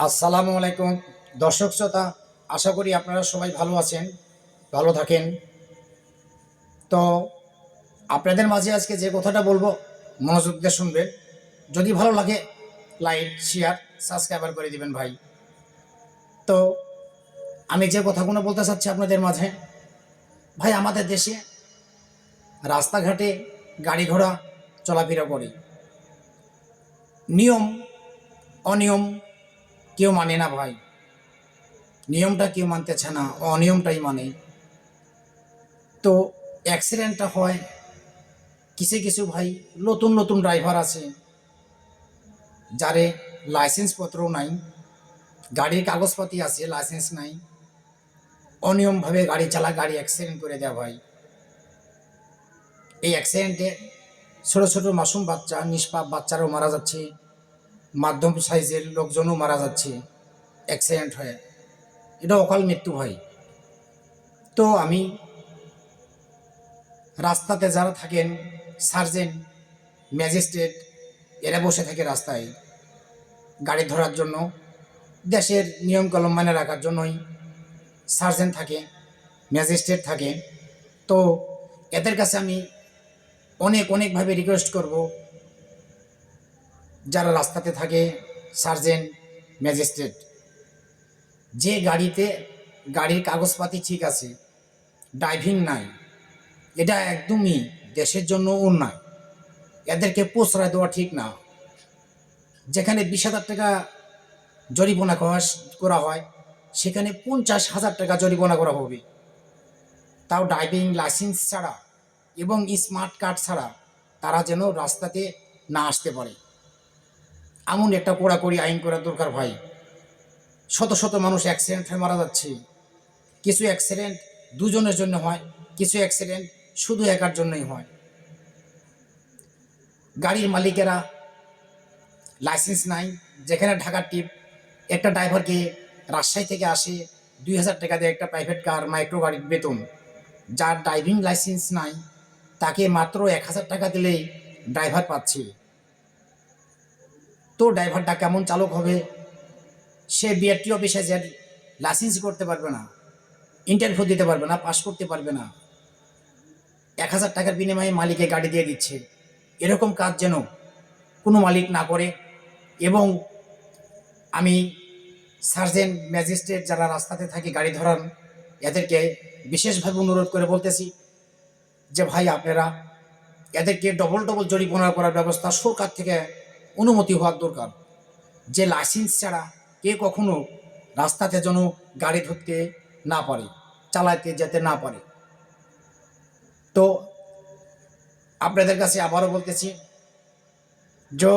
আসসালামু আলাইকুম দর্শক শ্রোতা, আশা করি আপনারা সবাই ভালো আছেন, ভালো থাকেন। তো আপনাদের মাঝে আজকে যে কথাটা বলবো মনোযোগ দিয়ে শুনবেন। যদি ভালো লাগে লাইক শেয়ার সাবস্ক্রাইবার করে দিবেন ভাই। তো আমি যে কথাগুলো বলতে চাচ্ছি আপনাদের মাঝে, ভাই আমাদের দেশে রাস্তাঘাটে গাড়ি ঘোড়া চলাফেরা করে, নিয়ম অনিয়ম কেউ মানে না ভাই। নিয়মটা কেউ মানতেছে না, অনিয়মটাই মানে। তো অ্যাক্সিডেন্টটা হয় কিছু কিছু ভাই নতুন নতুন ড্রাইভার আছে যারে লাইসেন্সপত্রও নাই, গাড়ির কাগজপাতি আছে লাইসেন্স নাই, অনিয়মভাবে গাড়ি চালা, গাড়ি অ্যাক্সিডেন্ট করে দেওয়া ভাই। এই অ্যাক্সিডেন্টে ছোটো ছোটো মাসুম বাচ্চা, নিষ্পাপ বাচ্চারাও মারা যাচ্ছে, মাধ্যম সাইজের লোকজনও মারা যাচ্ছে অ্যাক্সিডেন্ট হয়ে। এটা অকাল মৃত্যু ভাই। তো আমি রাস্তাতে যারা থাকেন, সার্জেন্ট, ম্যাজিস্ট্রেট, এরা বসে থাকে রাস্তায় গাড়ি ধরার জন্য, দেশের নিয়মকানুন মানে রাখার জন্যই সার্জেন্ট থাকে, ম্যাজিস্ট্রেট থাকে। তো এদের কাছে আমি অনেকভাবে রিকোয়েস্ট করব, যারা রাস্তাতে থাকে, সার্জেন্ট, ম্যাজিস্ট্রেট, যে গাড়িতে গাড়ির কাগজপাতি ঠিক আছে, ড্রাইভিং নাই, এটা একদমই দেশের জন্য অন্যায়। এদেরকে প্রশ্রয় দেওয়া ঠিক না। যেখানে 20,000 টাকা জরিমানা করা হয়, সেখানে 50,000 টাকা জরিমানা করা হবে, তাও ড্রাইভিং লাইসেন্স ছাড়া এবং স্মার্ট কার্ড ছাড়া তারা যেন রাস্তাতে না আসতে পারে। এমন একটা কড়াকড়ি আইন করা দরকার ভাই। শত শত মানুষ অ্যাক্সিডেন্ট হয়ে মারা যাচ্ছে। কিছু অ্যাক্সিডেন্ট দুজনের জন্য হয়, কিছু অ্যাক্সিডেন্ট শুধু একার জন্যই হয়। গাড়ির মালিকেরা লাইসেন্স নাই, যেখানে ঢাকার টিপ, একটা ড্রাইভারকে রাজশাহী থেকে আসে 2,000 টাকা দিয়ে একটা প্রাইভেট কার মাইক্রো গাড়ির বেতন। যার ড্রাইভিং লাইসেন্স নাই তাকে মাত্র 1,000 টাকা দিলেই ড্রাইভার পাচ্ছে। তো ড্রাইভারটা কেমন চালক হবে? সে বিআরটি অফিসে যে লাইসেন্স করতে পারবে না, ইন্টারভিউ দিতে পারবে না, পাস করতে পারবে না। 1,000 টাকার বিনিময়ে মালিকে গাড়ি দিয়ে দিচ্ছে। এরকম কাজ যেন কোনো মালিক না করে। এবং আমি সার্জেন্ট, ম্যাজিস্ট্রেট যারা রাস্তাতে থাকে গাড়ি ধরান, এদেরকে বিশেষভাবে অনুরোধ করে বলতেছি যে ভাই আপনারা এদেরকে ডবল জরিমানা করার ব্যবস্থা সরকার থেকে অনুমতি হওয়ার দরকার। যে লাইসেন্স ছাড়া কে কখনো রাস্তাতে যেন গাড়ি ধরতে না পারে, চালাতে যেতে না পারে। তো আপনাদের কাছে আবারও বলতেছি, যে